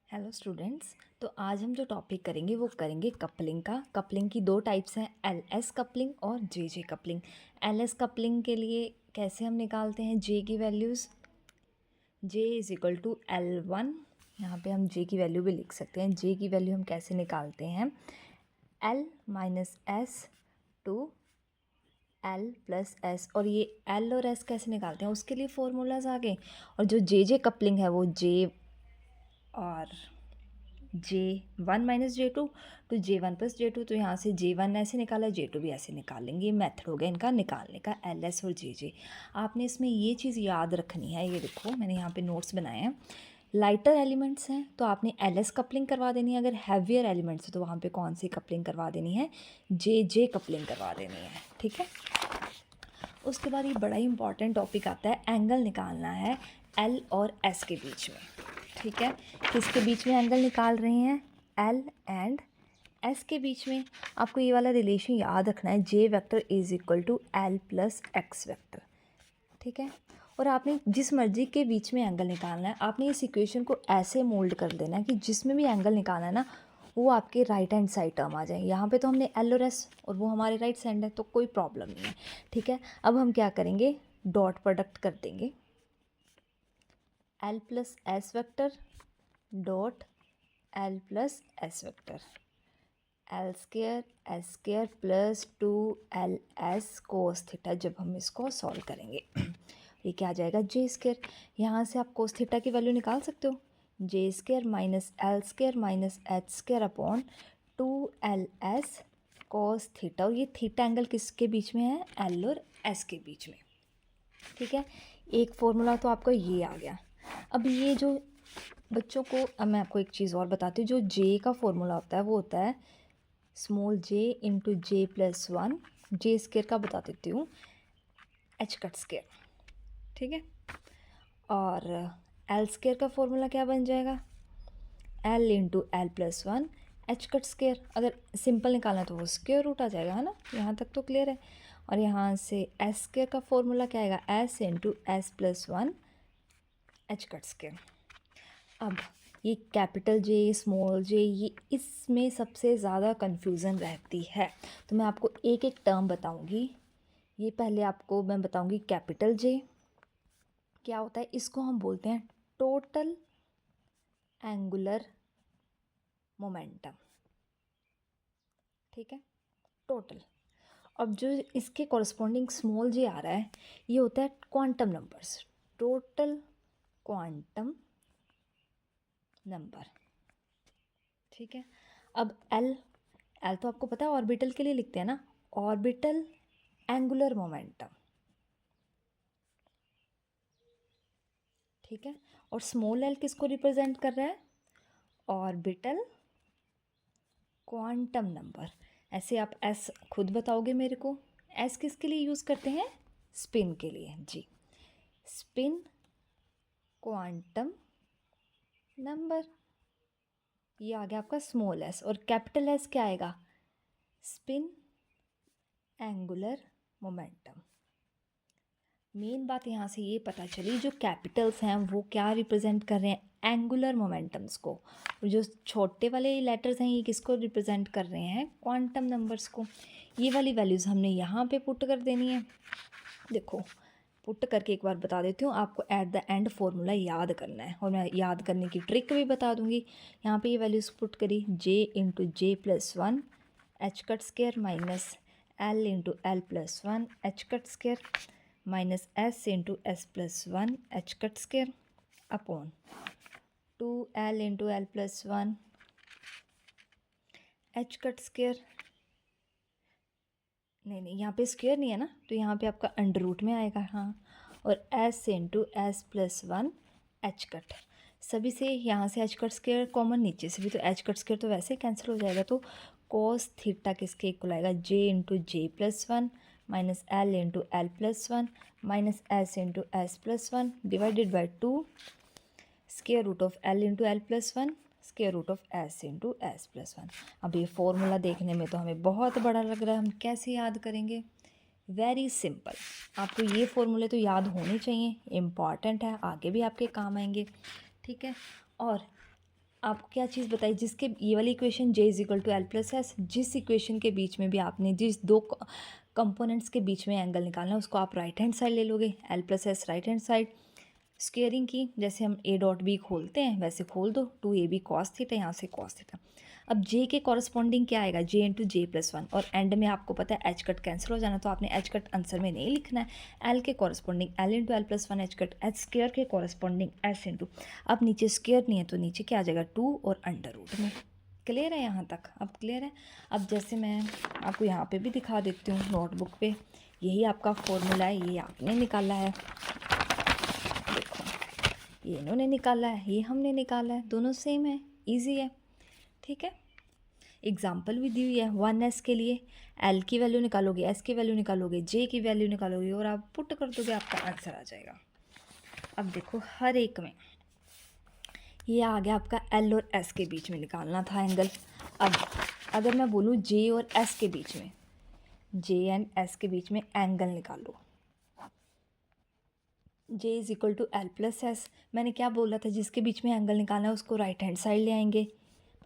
Hello students. तो आज हम जो टॉपिक करेंगे वो करेंगे कपलिंग का। कपलिंग की दो टाइप्स हैं, एलएस कपलिंग और जेजे कपलिंग। एलएस कपलिंग के लिए कैसे हम निकालते हैं जे की values, J is equal to L1। यहाँ पे हम जे की वैल्यू भी लिख सकते हैं। जे की वैल्यू हम कैसे निकालते हैं, L minus S to L plus S. और ये L और S कैसे निकालते हैं उसके लिए फॉर्मूलाज आ गए। और जो जे कपलिंग है वो जे और J1 minus J2 to J1 plus J2। तो यहाँ से J1 ऐसे निकाला, J2 भी ऐसे निकाल लेंगे। ये मेथड हो गया इनका निकालने का, LS और JJ। आपने इसमें ये चीज़ याद रखनी है, ये देखो मैंने यहाँ पे नोट्स बनाए हैं। लाइटर एलिमेंट्स हैं तो आपने LS कपलिंग करवा देनी है। अगर हैवियर एलिमेंट्स है तो वहाँ पे कौन सी कपलिंग करवा देनी है, JJ कपलिंग करवा देनी है। ठीक है। उसके बाद ये बड़ा ही इंपॉर्टेंट टॉपिक आता है, एंगल निकालना है L और S के बीच में। ठीक है, किसके बीच में एंगल निकाल रहे हैं, L एंड S के बीच में। आपको ये वाला रिलेशन याद रखना है, J vector is equal to L plus X vector. ठीक है, और आपने जिस मर्जी के बीच में एंगल निकालना है, आपने इस इक्वेशन को ऐसे मोल्ड कर देना है कि जिसमें भी एंगल निकालना है ना वो आपके राइट हैंड साइड टर्म आ जाए। यहाँ पे तो हमने L और S और वो हमारे राइट साइड है तो कोई प्रॉब्लम नहीं है। ठीक है, अब हम क्या करेंगे, डॉट प्रोडक्ट कर देंगे, L plus S vector dot L plus S vector, L square S square plus 2LS cos theta. जब हम इसको सॉल्व करेंगे ये क्या आ जाएगा, जे स्केयर। यहाँ से आप कोस थीटा की वैल्यू निकाल सकते हो, J square minus L square minus H square upon 2LS cos theta. और ये थीटा एंगल किसके बीच में है, L और S के बीच में। ठीक है, एक फॉर्मूला तो आपको ये आ गया। अब ये जो बच्चों को, अब मैं आपको एक चीज़ और बताती हूँ। जो जे का फॉर्मूला होता है वो होता है स्मॉल जे इंटू जे प्लस वन। जे स्केयर का बता देती हूँ, एच कट स्केयर। ठीक है, और एल स्केयर का फॉर्मूला क्या बन जाएगा, L into L plus one H cut square. अगर सिंपल निकालना तो वो स्केयर रूट आ जाएगा, है ना। यहाँ तक तो क्लियर है। और यहाँ से एस स्केयर का फॉर्मूला क्या आएगा, S into S plus one H cut square. अब ये कैपिटल जे स्मॉल जे, ये इसमें सबसे ज़्यादा कन्फ्यूज़न रहती है। तो मैं आपको एक एक टर्म बताऊंगी। ये पहले आपको मैं बताऊंगी कैपिटल जे क्या होता है। इसको हम बोलते हैं टोटल एंगुलर मोमेंटम। ठीक है, टोटल। अब जो इसके कॉरस्पॉन्डिंग स्मॉल जे आ रहा है ये होता है quantum numbers, total quantum number. ठीक है, अब एल, एल तो आपको पता है ऑर्बिटल के लिए लिखते हैं ना, ऑर्बिटल एंगुलर मोमेंटम। ठीक है, और स्मॉल एल किसको रिप्रेजेंट कर रहा है, ऑर्बिटल क्वांटम नंबर। ऐसे आप एस खुद बताओगे मेरे को, एस किसके लिए यूज़ करते हैं, स्पिन के लिए जी, स्पिन क्वांटम नंबर। ये आ गया आपका स्मॉल एस। और कैपिटल एस क्या आएगा, स्पिन एंगुलर मोमेंटम। मेन बात यहाँ से ये पता चली, जो कैपिटल्स हैं वो क्या रिप्रेजेंट कर रहे हैं, एंगुलर मोमेंटम्स को। और जो छोटे वाले लेटर्स हैं ये किसको रिप्रेजेंट कर रहे हैं, क्वांटम नंबर्स को। ये वाली वैल्यूज़ हमने यहाँ पे पुट कर देनी है। देखो पुट करके एक बार बता देती हूँ, आपको एट द एंड फॉर्मूला याद करना है और मैं याद करने की ट्रिक भी बता दूँगी। यहाँ पे ये वैल्यूज़ पुट करी, J into J plus one H cut square minus L into L plus one H cut square minus S into S plus one H cut square upon 2L into L plus one H cut square. नहीं यहाँ पे square नहीं है ना, तो यहाँ पे आपका अंडर रूट में आएगा, हाँ। और S into S plus one H cut. सभी से यहाँ से एच कट स्क्वायर कॉमन, नीचे से भी तो एच कट स्क्वायर तो वैसे कैंसिल हो जाएगा। तो कॉस थीटा किसके इक्वल आएगा, J into J plus one minus L into L plus one minus S into S plus one divided by two square root of L into L plus one square root of S into S plus one. अब ये formula देखने में तो हमें बहुत बड़ा लग रहा है, हम कैसे याद करेंगे, वेरी सिंपल। आपको ये फॉर्मूले तो याद होने चाहिए, इम्पॉर्टेंट है, आगे भी आपके काम आएंगे। ठीक है, और आपको क्या चीज़ बताई, जिसके ये वाली equation J is equal to L plus S, जिस इक्वेशन के बीच में भी आपने जिस दो कंपोनेंट्स के बीच में एंगल निकालना है उसको आप राइट हैंड साइड ले लोगे, L plus S right hand side. Squaring की जैसे हम ए डॉट बी खोलते हैं वैसे खोल दो, 2ab कॉस थीटा, यहाँ से कॉस थीटा। अब जे के कॉरस्पॉन्डिंग क्या आएगा, J into J plus one, और एंड में आपको पता है एच कट कैंसिल हो जाना, तो आपने एच कट आंसर में नहीं लिखना है। एल के corresponding L into L plus one H cut, H square के कॉरस्पॉन्डिंग एस इंटू, अब नीचे स्क्वेयर नहीं है तो नीचे क्या आ जाएगा 2 और अंडर रूट में। क्लियर है यहाँ तक, अब क्लियर है। अब जैसे मैं आपको यहाँ पे भी दिखा देती हूँ नोटबुक पे, यही आपका फॉर्मूला है, ये आपने निकाला है, देखो ये इन्होंने निकाला है, ये हमने निकाला है, दोनों सेम है, इजी है, ठीक है। एग्जाम्पल भी दी हुई है, 1s के लिए l की वैल्यू निकालोगे, s की वैल्यू निकालोगे, j की वैल्यू निकालोगे और आप पुट कर दोगे, आपका आंसर आ जाएगा। अब देखो हर एक में ये आ गया आपका l और s के बीच में निकालना था एंगल। अब अगर मैं बोलूँ j और s के बीच में, j एंड s के बीच में एंगल निकालो, j is equal to L plus S, मैंने क्या बोला था, जिसके बीच में एंगल निकालना है उसको राइट हैंड साइड ले आएंगे,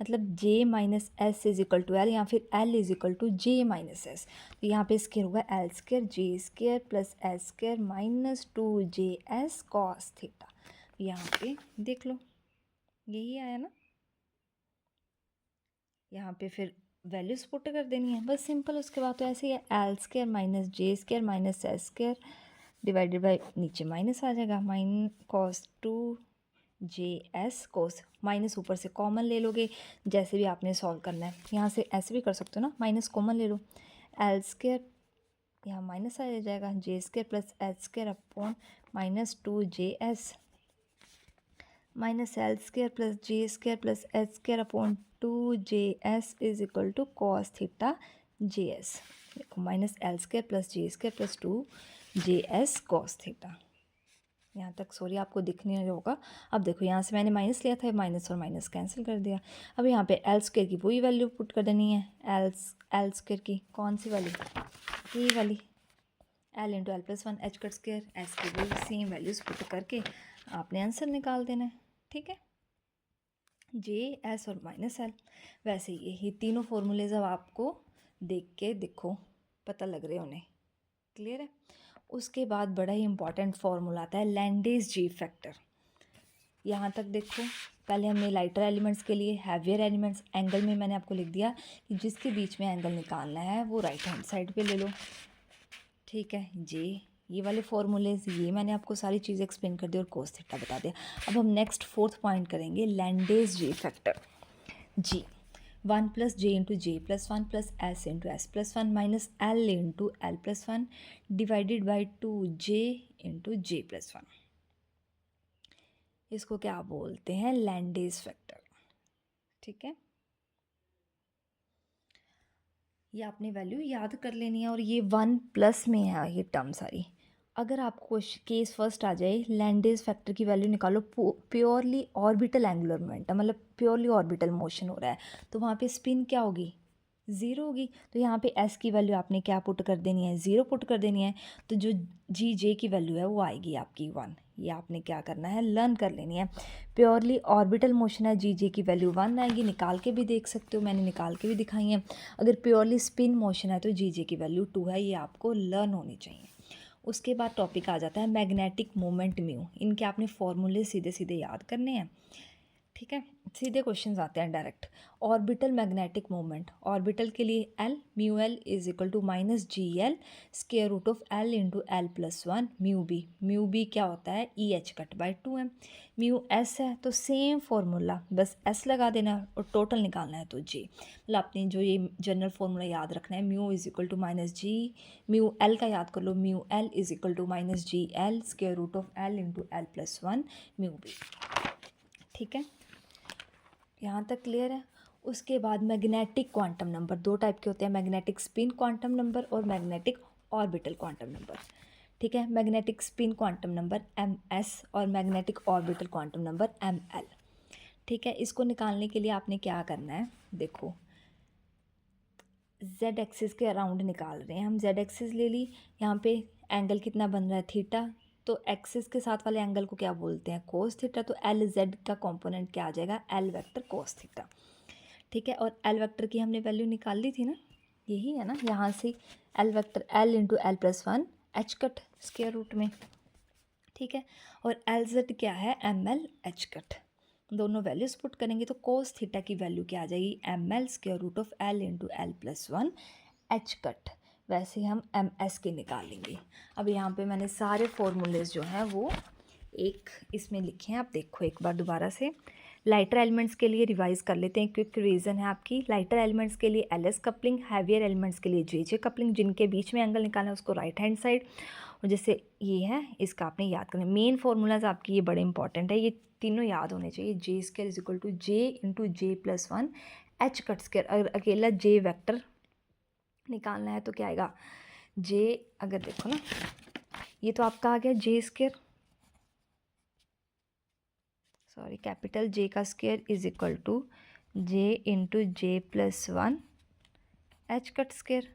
मतलब j minus S is equal to L, या फिर l is equal to j minus S. तो यहाँ पे स्क्वायर होगा L square J square plus S square minus 2js cos theta. यहाँ पे देख लो यही आया ना, यहाँ पे फिर वैल्यूज पुट कर देनी है बस सिंपल। उसके बाद तो ऐसे ही है, L square minus J square minus S square divided by नीचे माइनस आ जाएगा, माइन कॉस 2js कोस, माइनस ऊपर से कॉमन ले लोगे, जैसे भी आपने सॉल्व करना है, यहाँ से ऐसे भी कर सकते हो ना, माइनस कॉमन ले लो, एल स्क्वायर यहाँ माइनस आ जाएगा, J square plus H square upon minus 2js minus L square plus J square plus H square upon 2js is equal to cos theta js। देखो minus L square plus J square plus 2js cos theta, यहाँ तक sorry आपको दिख नहीं होगा। अब देखो यहाँ से मैंने माइनस लिया था, माइनस और माइनस कैंसिल कर दिया। अब यहाँ पे एल स्क्वायर की वही वैल्यू पुट कर देनी है, एल स्क्वायर की कौन सी वाली, ये वाली, L into L plus one H cut square, S की भी सेम वैल्यूज पुट करके आपने आंसर निकाल देना है, ठीक है। जे एस और माइनस एल, वैसे यही तीनों फॉर्मूलेज अब आपको देख के देखो पता लग रहे उन्हें, क्लियर है। उसके बाद बड़ा ही इंपॉर्टेंट फॉर्मूला आता है लैंडेज जी फैक्टर। यहाँ तक देखो, पहले हमने लाइटर एलिमेंट्स के लिए, हैवियर एलिमेंट्स एंगल में मैंने आपको लिख दिया कि जिसके बीच में एंगल निकालना है वो राइट हैंड साइड पे ले लो, ठीक है। जे ये वाले फॉर्मूलेज, ये मैंने आपको सारी चीज़ें एक्सप्लेन कर दी और कोस थीटा बता दिया। अब हम नेक्स्ट फोर्थ पॉइंट करेंगे Lande G factor. G 1 plus J into J plus one plus S into S plus one minus L into L plus one divided by 2j into J plus one, इसको क्या बोलते हैं, Landé factor, ठीक है। ये आपने value याद कर लेनी है और ये 1 प्लस में है ये टर्म सारी। अगर आपको केस फर्स्ट आ जाए लैंडेज फैक्टर की वैल्यू निकालो, प्योरली ऑर्बिटल एंगुलर मोमेंटम, मतलब प्योरली ऑर्बिटल मोशन हो रहा है, तो वहाँ पे स्पिन क्या होगी, ज़ीरो होगी। तो यहाँ पे एस की वैल्यू आपने क्या पुट कर देनी है, ज़ीरो पुट कर देनी है। तो जो जी जे की वैल्यू है वो आएगी आपकी 1। ये आपने क्या करना है, लर्न कर लेनी है। प्योरली ऑर्बिटल मोशन है, जी जे की वैल्यू 1 आएगी, निकाल के भी देख सकते हो, मैंने निकाल के भी दिखाई है। अगर प्योरली स्पिन मोशन है तो जी जे की वैल्यू 2 है, ये आपको लर्न होनी चाहिए। उसके बाद टॉपिक आ जाता है मैग्नेटिक मोमेंट म्यू, इनके आपने फॉर्मूले सीधे सीधे याद करने हैं, ठीक है। सीधे क्वेश्चंस आते हैं direct. Orbital magnetic moment, orbital के लिए L, mu L is equal to minus G L square root of L into L plus one, mu B क्या होता है, E H cut by 2m। Mu S है तो same formula, बस S लगा देना और टोटल निकालना है तो जी, मतलब आपने जो ये जनरल फॉर्मूला याद रखना है, mu is equal to minus G, mu L का याद कर लो, mu L is equal to minus G L square root of L into L plus one mu B, ठीक है। यहाँ तक क्लियर है। उसके बाद मैग्नेटिक क्वांटम नंबर, दो टाइप के होते हैं, मैग्नेटिक स्पिन क्वांटम नंबर और मैग्नेटिक ऑर्बिटल क्वांटम नंबर, ठीक है। Magnetic spin quantum number ms और magnetic orbital quantum number ml, ठीक है। इसको निकालने के लिए आपने क्या करना है, देखो z एक्सिस के अराउंड निकाल रहे हैं हम, z एक्सिस ले ली, यहाँ पे एंगल कितना बन रहा है, थीटा, तो एक्सिस के साथ वाले एंगल को क्या बोलते हैं, कोस थीटा। तो एल जेड का कंपोनेंट क्या आ जाएगा, एल वेक्टर कोस थीटा। ठीक है, और एल वेक्टर की हमने वैल्यू निकाल ली थी ना, यही है ना, यहाँ से L vector L into L plus one H cut square root में। ठीक है, और एल जेड क्या है, एम एल एच कट। दोनों वैल्यूज पुट करेंगे तो कोस थीटा की वैल्यू क्या आ जाएगी, M L square root of L into L plus one H cut. वैसे हम एम एस के निकालेंगे। अब यहाँ पे मैंने सारे फॉर्मूलेज जो हैं वो एक इसमें लिखे हैं, आप देखो एक बार दोबारा से। लाइटर एलिमेंट्स के लिए रिवाइज कर लेते हैं, क्विक रीज़न है आपकी। लाइटर एलिमेंट्स के लिए L S coupling, heavier elements के लिए जे जे कपलिंग, जिनके बीच में एंगल निकालना है उसको राइट हैंड साइड। और जैसे ये है, इसका आपने याद करना। मेन फार्मूलाज आपकी ये बड़े इंपॉर्टेंट है, ये तीनों याद होने चाहिए। J square is equal to J into J plus one H cut square. अगर अकेला जे वेक्टर निकालना है तो क्या आएगा, जे, अगर देखो ना, ये तो आपका आ गया J square, sorry capital J का square is equal to J into J plus one H cut square.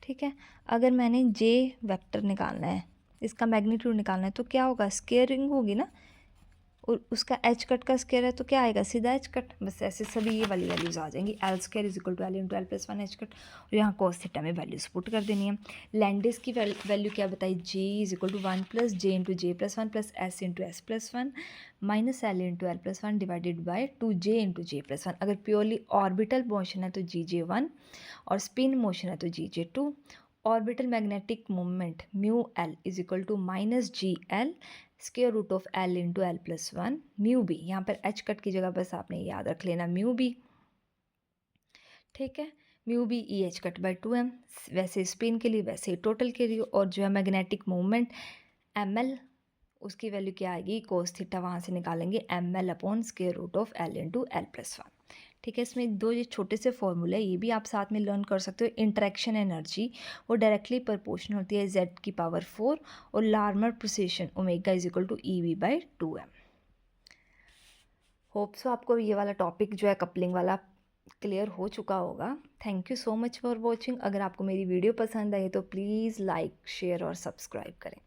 ठीक है, अगर मैंने जे वेक्टर निकालना है, इसका मैग्नीट्यूड निकालना है, तो क्या होगा, स्क्वायरिंग होगी ना, और उसका एच कट का स्क्वायर है तो क्या आएगा, सीधा एच कट। बस ऐसे सभी ये वाली वैल्यूज़ आ जाएंगी, L square is equal to L into L plus one H cut. और यहाँ कॉस थीटा में वैल्यूज पुट कर देनी है। लैंडिस की वैल्यू क्या बताई, J is equal to one plus J into J plus one plus S into S plus one minus L into L plus one divided by two J into J plus one. अगर purely orbital motion है तो G जे one, और spin motion है तो G J two. Orbital magnetic moment mu L is equal to minus G L square root of L into L plus one mu B. यहाँ पर H cut की जगह बस आपने याद रख लेना म्यू बी। ठीक है, mu B E H cut by two M, वैसे स्पिन के लिए वैसे ही टोटल के लिए। और जो है मैग्नेटिक मूवमेंट एम एल, उसकी वैल्यू क्या आएगी, कोस थीटा वहाँ से निकालेंगे M L upon square root of L into L plus one. ठीक है, इसमें दो ये छोटे से फॉर्मूले ये भी आप साथ में लर्न कर सकते हो। इंटरेक्शन एनर्जी वो डायरेक्टली प्रोपोर्शनल होती है जेड की पावर 4, और Larmor precession omega is equal to E V by two M. Hope so आपको ये वाला टॉपिक जो है कपलिंग वाला क्लियर हो चुका होगा। Thank you so much for watching. अगर आपको मेरी वीडियो पसंद आई तो प्लीज़ लाइक शेयर और सब्सक्राइब करें।